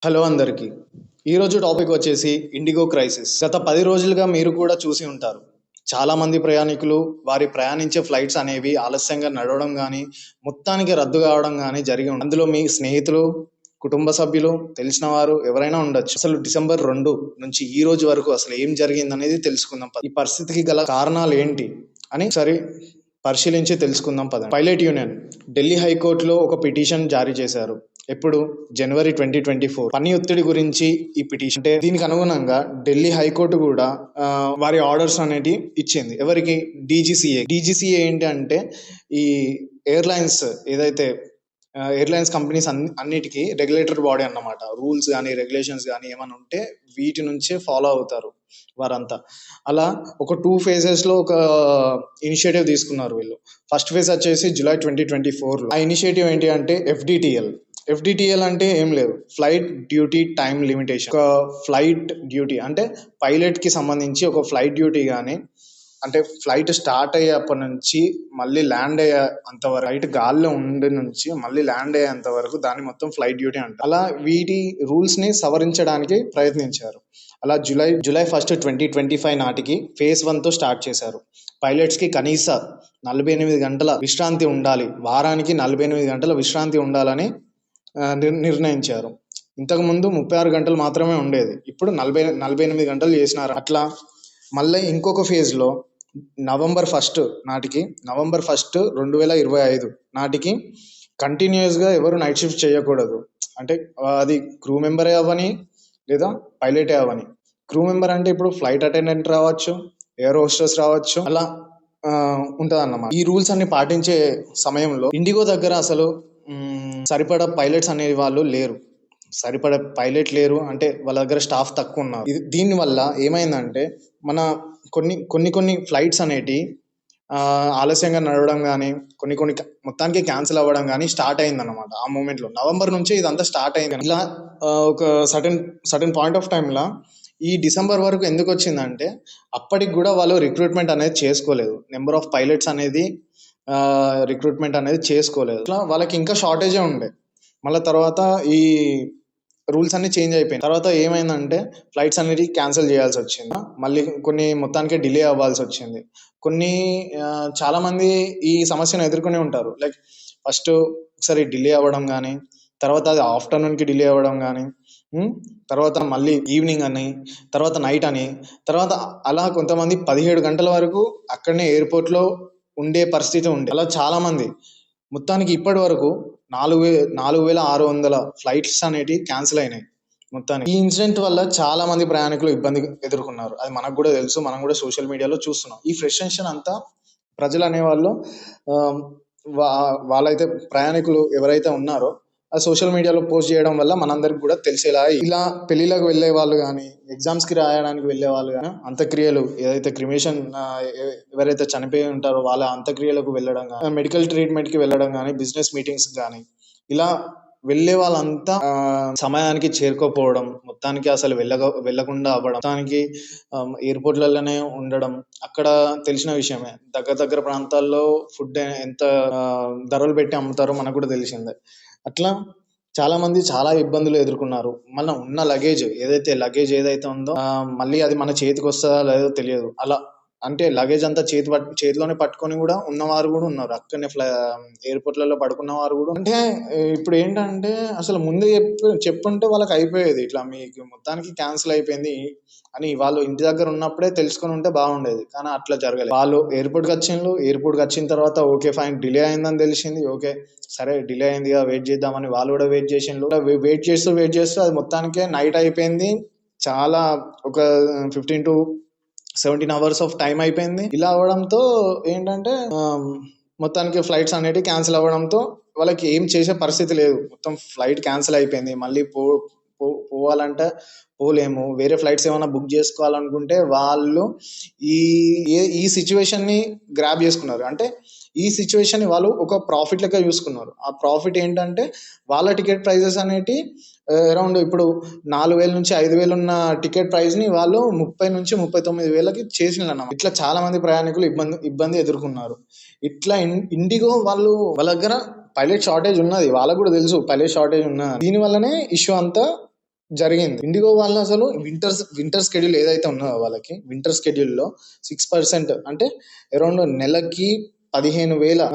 Hello అందరికీ. ఈరోజు topic వచ్చేసి ఇండిగో క్రైసిస్. గత 10 రోజులుగా మీరు కూడా చూసి ఉంటారు. చాలామంది ప్రయాణికులు వారి ప్రయాణించే ఫ్లైట్స్ అనేవి ఆలస్యంగా నడవడం కానీ, మొత్తానికి రద్దు కావడం కానీ జరిగి అందులో మీ స్నేహితులు, కుటుంబ సభ్యులు, తెలిసిన వారు ఎవరైనా ఉండొచ్చు. అసలు డిసెంబర్ 2 నుంచి ఈ రోజు వరకు అసలు ఏం జరిగిందనేది తెలుసుకుందాం. ఈ పరిస్థితికి గల కారణాలు ఏంటి అని సరి పరిశీలించి తెలుసుకుందాం పదండి. పైలట్ యూనియన్ ఢిల్లీ హైకోర్టులో ఒక పిటిషన్ జారీ చేశారు. ఎప్పుడు? జనవరి 2024. పని ఒత్తిడి గురించి ఈ పిటిషన్. అంటే దీనికి అనుగుణంగా ఢిల్లీ హైకోర్టు కూడా వారి ఆర్డర్స్ అనేటి ఇచ్చింది. ఎవరికి? డీజీసీఏ ఏంటి అంటే ఈ ఎయిర్లైన్స్ ఏదైతే ఎయిర్లైన్స్ కంపెనీస్ అన్నిటికీ రెగ్యులేటరీ బాడీ అన్నమాట. రూల్స్ కానీ రెగ్యులేషన్స్ కానీ ఏమైనా ఉంటే వీటి నుంచే ఫాలో అవుతారు వారంతా. అలా ఒక 2 phases ఒక ఇనిషియేటివ్ తీసుకున్నారు వీళ్ళు. ఫస్ట్ ఫేజ్ వచ్చేసి జూలై 2024. ఆ ఇనిషియేటివ్ ఏంటి అంటే ఎఫ్డిటిఎల్ అంటే ఏం లేదు, ఫ్లైట్ డ్యూటీ టైం లిమిటేషన్. ఒక ఫ్లైట్ డ్యూటీ అంటే పైలట్కి సంబంధించి ఒక ఫ్లైట్ డ్యూటీ కానీ, అంటే ఫ్లైట్ స్టార్ట్ అయ్యేప్పటి నుంచి మళ్ళీ ల్యాండ్ అయ్యే అంతవరకు, ఫ్లైట్ గాల్లో ఉండి నుంచి మళ్ళీ ల్యాండ్ అయ్యేంత వరకు దాన్ని మొత్తం ఫ్లైట్ డ్యూటీ అంటారు. అలా వీటి రూల్స్ని సవరించడానికి ప్రయత్నించారు. అలా జూలై 1, 2025 నాటికి phase 1తో స్టార్ట్ చేశారు. పైలట్స్కి కనీస 48 గంటల విశ్రాంతి ఉండాలి, వారానికి 48 గంటల విశ్రాంతి ఉండాలని నిర్ణయించారు. ఇంతకుముందు 36 గంటలు మాత్రమే ఉండేది, ఇప్పుడు 48 గంటలు చేసినారు. అట్లా మళ్ళీ ఇంకొక ఫేజ్లో నవంబర్ 1, 2025 నాటికి కంటిన్యూస్గా ఎవరు నైట్ షిఫ్ట్ చేయకూడదు. అంటే అది క్రూ మెంబరే అవ్వని లేదా పైలటే అవ్వని. క్రూ మెంబర్ అంటే ఇప్పుడు ఫ్లైట్ అటెండెంట్ రావచ్చు, ఎయిర్ హోస్టెస్ రావచ్చు, అలా ఉంటుంది అన్నమాట. ఈ రూల్స్ అన్ని పాటించే సమయంలో ఇండిగో దగ్గర అసలు సరిపడా పైలట్స్ అనే వాళ్ళు లేరు. సరిపడా పైలట్ లేరు అంటే వాళ్ళ దగ్గర స్టాఫ్ తక్కువ ఉన్నారు. దీనివల్ల ఏమైందంటే మన కొన్ని ఫ్లైట్స్ అనేటి ఆలస్యంగా నడవడం కానీ, కొన్ని మొత్తానికి క్యాన్సిల్ అవ్వడం కానీ స్టార్ట్ అయిందన్నమాట. ఆ మూమెంట్లో నవంబర్ నుంచే ఇదంతా స్టార్ట్ అయింది. ఇలా ఒక సర్టెన్ పాయింట్ ఆఫ్ టైంలో ఈ డిసెంబర్ వరకు ఎందుకు వచ్చిందంటే అప్పటికి కూడా వాళ్ళు రిక్రూట్మెంట్ అనేది చేసుకోలేదు. నెంబర్ ఆఫ్ పైలట్స్ అనేది రిక్రూట్మెంట్ అనేది చేసుకోలేదు. ఇట్లా వాళ్ళకి ఇంకా షార్టేజే ఉండే. మళ్ళీ తర్వాత ఈ రూల్స్ అన్ని చేంజ్ అయిపోయినాయి. తర్వాత ఏమైందంటే ఫ్లైట్స్ అనేది క్యాన్సిల్ చేయాల్సి వచ్చింది. మళ్ళీ కొన్ని మొత్తానికి డిలే అవ్వాల్సి వచ్చింది. చాలా మంది ఈ సమస్యను ఎదుర్కొనే ఉంటారు. లైక్ ఫస్ట్ ఒకసారి డిలే అవ్వడం కానీ, తర్వాత అది ఆఫ్టర్నూన్కి డిలే అవ్వడం కానీ, తర్వాత మళ్ళీ ఈవినింగ్ అని, తర్వాత నైట్ అని, తర్వాత అలా కొంతమంది 17 గంటల వరకు అక్కడనే ఎయిర్పోర్ట్లో ఉండే పరిస్థితి ఉండే. అలా చాలా మంది మొత్తానికి ఇప్పటి వరకు 4,600 ఫ్లైట్స్ అనేటివి క్యాన్సిల్ అయినాయి మొత్తానికి. ఈ ఇన్సిడెంట్ వల్ల చాలా మంది ప్రయాణికులు ఇబ్బంది ఎదుర్కొన్నారు. అది మనకు కూడా తెలుసు, మనం కూడా సోషల్ మీడియాలో చూస్తున్నాం. ఈ ఫ్రస్ట్రేషన్ అంతా ప్రజలు అనేవాళ్ళు వాళ్ళైతే ప్రయాణికులు ఎవరైతే ఉన్నారో ఆ సోషల్ మీడియాలో పోస్ట్ చేయడం వల్ల మనందరికి కూడా తెలిసేలా. ఇలా పెళ్లిళ్ళకు వెళ్ళే వాళ్ళు కానీ, ఎగ్జామ్స్కి రాయడానికి వెళ్ళే వాళ్ళు కానీ, అంత్యక్రియలు ఏదైతే క్రిమేషన్ ఎవరైతే చనిపోయి ఉంటారో వాళ్ళ అంత్యక్రియలకు వెళ్ళడం కానీ, మెడికల్ ట్రీట్మెంట్కి వెళ్ళడం కానీ, బిజినెస్ మీటింగ్స్ కానీ, ఇలా వెళ్ళే వాళ్ళంతా సమయానికి చేరుకోపోవడం, మొత్తానికి అసలు వెళ్ళకుండా అవ్వడం, మొత్తానికి ఎయిర్పోర్ట్లలోనే ఉండడం. అక్కడ తెలిసిన విషయమే, దగ్గర ప్రాంతాల్లో ఫుడ్ ఎంత ధరలు పెట్టి అమ్ముతారో మనకు కూడా తెలిసిందే. అట్లా చాలా మంది చాలా ఇబ్బందులు ఎదుర్కొన్నారు. మన ఉన్న లగేజ్ ఏదైతే ఉందో మళ్ళీ అది మన చేతికి వస్తుందా లేదో తెలియదు. అలా అంటే లగేజ్ అంతా చేతిలోనే పట్టుకొని కూడా ఉన్నవారు కూడా ఉన్నారు. అక్కడనే ఎయిర్పోర్ట్లలో పడుకున్న వారు కూడా. అంటే ఇప్పుడు ఏంటంటే అసలు ముందే చెప్పుంటే వాళ్ళకి అయిపోయేది, ఇట్లా మీకు మొత్తానికి క్యాన్సిల్ అయిపోయింది అని వాళ్ళు ఇంటి దగ్గర ఉన్నప్పుడే తెలుసుకొని ఉంటే బాగుండేది. కానీ అట్లా జరగలేదు. వాళ్ళు ఎయిర్పోర్ట్కి వచ్చిన తర్వాత ఓకే ఫైన్ డిలే అయిందని తెలిసింది. ఓకే సరే డిలే అయిందిగా వెయిట్ చేద్దామని వాళ్ళు కూడా వెయిట్ చేస్తూ అది మొత్తానికే నైట్ అయిపోయింది. చాలా ఒక 15 to 17 hours ఆఫ్ టైం అయిపోయింది. ఇలా అవ్వడంతో ఏంటంటే మొత్తానికి ఫ్లైట్స్ అనేటివి క్యాన్సిల్ అవ్వడంతో వాళ్ళకి ఏం చేసే పరిస్థితి లేదు. మొత్తం ఫ్లైట్ క్యాన్సిల్ అయిపోయింది. మళ్ళీ పోవాలంటే పోలేము. వేరే ఫ్లైట్స్ ఏమైనా బుక్ చేసుకోవాలనుకుంటే వాళ్ళు ఈ సిచ్యువేషన్ని గ్రాబ్ చేసుకున్నారు. అంటే ఈ సిచ్యువేషన్ వాళ్ళు ఒక ప్రాఫిట్ లెక్క చూసుకున్నారు. ఆ ప్రాఫిట్ ఏంటంటే వాళ్ళ టికెట్ ప్రైజెస్ అనేటి అరౌండ్ ఇప్పుడు 4,000 నుంచి 5,000 ఉన్న టికెట్ ప్రైస్ ని వాళ్ళు 30 నుంచి 39,000కి చేసినారు అన్నమాట. ఇట్లా చాలా మంది ప్రయాణికులు ఇబ్బంది ఎదుర్కొన్నారు. ఇట్లా ఇండిగో వాళ్ళ దగ్గర పైలట్ షార్టేజ్ ఉన్నది, వాళ్ళకు కూడా తెలుసు పైలట్ షార్టేజ్ ఉన్నది. దీని వల్లనే ఇష్యూ అంతా జరిగింది. ఇండిగో వాళ్ళు అసలు వింటర్ షెడ్యూల్ ఏదైతే ఉన్నదో వాళ్ళకి వింటర్ షెడ్యూల్‌లో 6% అంటే అరౌండ్ నెలకి 15,000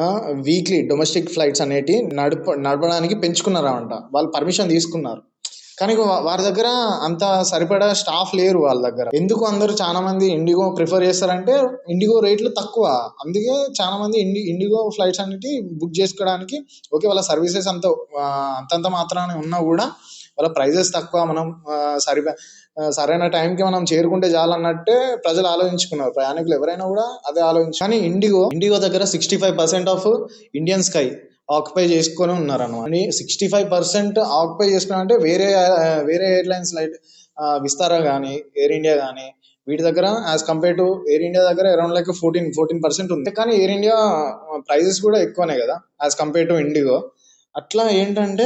వీక్లీ డొమెస్టిక్ ఫ్లైట్స్ అనేటివి నడపడానికి పెంచుకున్నారంట. వాళ్ళు పర్మిషన్ తీసుకున్నారు. కానీ వారి దగ్గర అంత సరిపడా స్టాఫ్ లేరు వాళ్ళ దగ్గర. ఎందుకు అందరూ చాలా మంది ఇండిగో ప్రిఫర్ చేస్తారంటే ఇండిగో రేట్లు తక్కువ. అందుకే చాలా మంది ఇండిగో ఫ్లైట్స్ అనేటివి బుక్ చేసుకోవడానికి ఓకే, వాళ్ళ సర్వీసెస్ అంతంత మాత్రాన ఉన్నా కూడా వాళ్ళ ప్రైజెస్ తక్కువ, మనం సరైన టైంకి మనం చేరుకుంటే చాలన్నట్టే ప్రజలు ఆలోచించుకున్నారు. ప్రయాణికులు ఎవరైనా కూడా అదే కానీ ఇండిగో దగ్గర 65% ఆఫ్ ఇండియన్ స్కై ఆక్యుపై చేసుకొని ఉన్నారన్నమాట. 65% ఆక్యుపై చేసుకున్నా అంటే వేరే ఎయిర్లైన్స్ లైక్ విస్తారా కానీ ఎయిర్ ఇండియా కానీ వీటి దగ్గర as compare to air India దగ్గర అరౌండ్ లైక్ 14% ఉంది. కానీ ఎయిర్ ఇండియా ప్రైజెస్ కూడా ఎక్కువనే కదా యాజ్ కంపేర్ టు ఇండిగో. అట్లా ఏంటంటే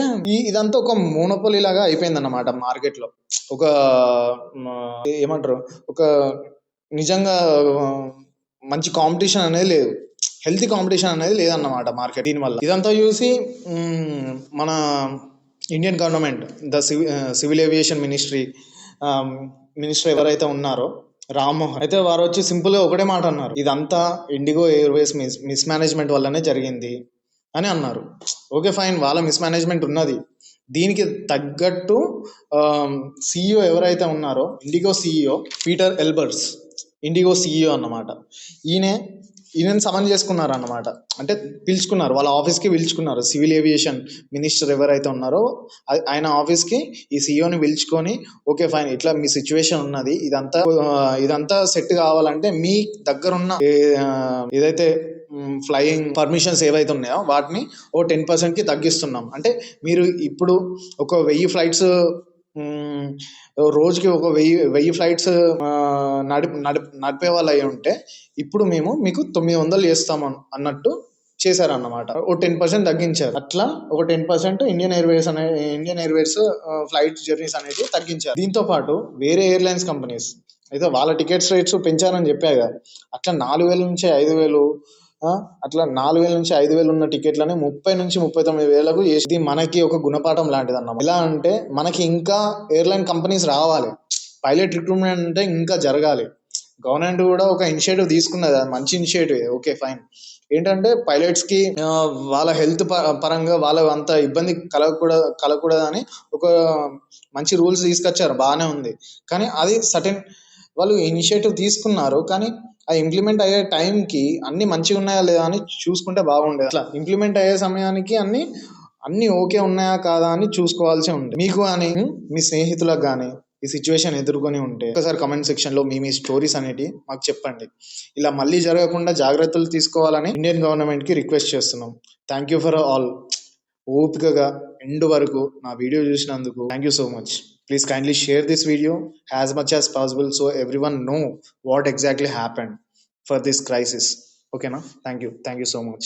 ఇదంతా ఒక మోనోపోలీ లాగా అయిపోయింది అన్నమాట మార్కెట్ లో. ఒక ఏమంటారు, ఒక నిజంగా మంచి కాంపిటీషన్ అనేది లేదు, హెల్తీ కాంపిటీషన్ అనేది లేదన్నమాట మార్కెట్. దీనివల్ల ఇదంతా చూసి మన Indian government, the civil aviation minister ఎవరైతే ఉన్నారో రామ్మోహన్ అయితే వారు వచ్చి సింపుల్ గా ఒకటే మాట అన్నారు, ఇదంతా ఇండిగో ఎయిర్వేస్ మిస్ మేనేజ్మెంట్ వల్లనే జరిగింది అని అన్నారు. ఓకే ఫైన్, వాళ్ళ మిస్ మేనేజ్మెంట్ ఉన్నది. దీనికి తగ్గట్టు సిఇఓ ఎవరైతే ఉన్నారో IndiGo CEO Peter Elbers, IndiGo CEO అన్నమాట, ఈయనని సమన్ చేసుకున్నారు అన్నమాట. అంటే పిలుచుకున్నారు, వాళ్ళ ఆఫీస్కి పిలుచుకున్నారు. సివిల్ ఏవియేషన్ మినిస్టర్ ఎవరైతే ఉన్నారో ఆయన ఆఫీస్కి ఈ సిఇఓని పిలుచుకొని ఓకే ఫైన్, ఇట్లా మీ సిచ్యువేషన్ ఉన్నది, ఇదంతా సెట్ కావాలంటే మీ దగ్గర ఉన్న ఏదైతే ఫ్లయింగ్ పర్మిషన్స్ ఏవైతే ఉన్నాయో వాటిని 10%కి తగ్గిస్తున్నాం. అంటే మీరు ఇప్పుడు ఒక 1000 ఫ్లైట్స్ రోజుకి ఒక 1000 ఫ్లైట్స్ నడిపే వాళ్ళు అయి ఉంటే ఇప్పుడు మేము మీకు 900 చేస్తాము అన్నట్టు చేశారన్నమాట. 10% తగ్గించారు. అట్లా ఒక 10% ఇండియన్ ఎయిర్వేస్ ఫ్లైట్ జర్నీస్ అనేది తగ్గించారు. దీంతో పాటు వేరే ఎయిర్లైన్స్ కంపెనీస్ అయితే వాళ్ళ టికెట్స్ రేట్స్ పెంచారని చెప్పాయి కదా, అట్లా 4,000 నుంచి 5,000 అట్లా 4,000 నుంచి 5,000 ఉన్న టికెట్లని 30,000 నుంచి 39,000కు చేసి మనకి ఒక గుణపాఠం లాంటిది అన్నమాట. ఎలా అంటే మనకి ఇంకా ఎయిర్లైన్ కంపెనీస్ రావాలి, పైలట్ రిక్రూట్మెంట్ అంటే ఇంకా జరగాలి. గవర్నమెంట్ కూడా ఒక ఇనిషియేటివ్ తీసుకున్నది, అది మంచి ఇనిషియేటివ్, ఓకే ఫైన్. ఏంటంటే పైలట్స్ కి వాళ్ళ హెల్త్ పరంగా వాళ్ళ అంత ఇబ్బంది కలగకూడదు అని ఒక మంచి రూల్స్ తీసుకొచ్చారు, బాగానే ఉంది. కానీ అది వాళ్ళు ఇనిషియేటివ్ తీసుకున్నారు, కానీ అది ఇంప్లిమెంట్ అయ్యే టైంకి అన్ని మంచిగా ఉన్నాయా లేదా అని చూసుకుంటే బాగుండేది. అట్లా ఇంప్లిమెంట్ అయ్యే సమయానికి అన్ని ఓకే ఉన్నాయా కాదా అని చూసుకోవాల్సి ఉంది. మీకు కానీ మీ స్నేహితులకు కానీ ఈ సిచ్యువేషన్ ఎదుర్కొని ఉంటే ఒకసారి కమెంట్ సెక్షన్ లో మీ స్టోరీస్ అనేటివి మాకు చెప్పండి. ఇలా మళ్ళీ జరగకుండా జాగ్రత్తలు తీసుకోవాలని ఇండియన్ గవర్నమెంట్ కి రిక్వెస్ట్ చేస్తున్నాం. Thank you for all. ఓపికగా ఎండ్ వరకు నా వీడియో చూసినందుకు thank you so much. Please kindly share this video as much as possible so everyone know what exactly happened for this crisis. Okay, na? Thank you so much.